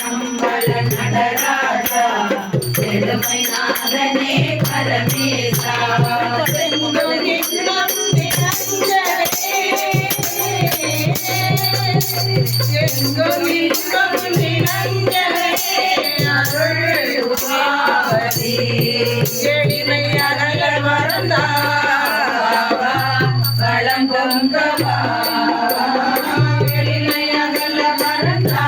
அம்பல நடராஜா செழுமை நாதனே பரமேசா எளிமை அகல மறந்தா வளம் பொங்கவா எளிமை அகல மறந்தா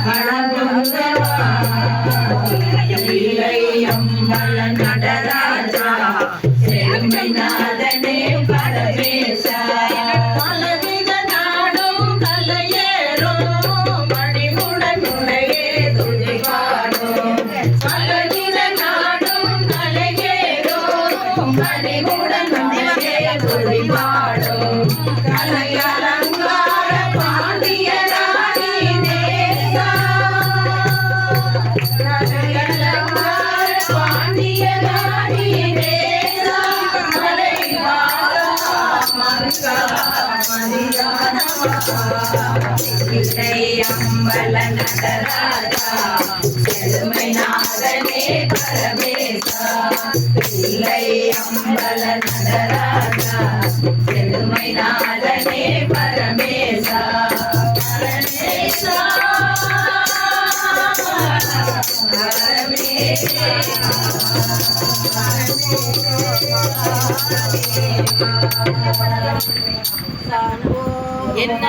வளம் பொங்கவா அம்பல நடராஜா செழுமை நாதனே பரமேசா கலையலங்கார பாண்டிய ராணி தேசா கலையலங்கார பாண்டிய ராணி தேசா கலைவாரா மங்கா அம்பல நடராஜா செழுமை நாதனே பரமேசா இல்லை அம்பல நடராஜா செழுமை நாதனே பரமேசா பரமேசா என்ன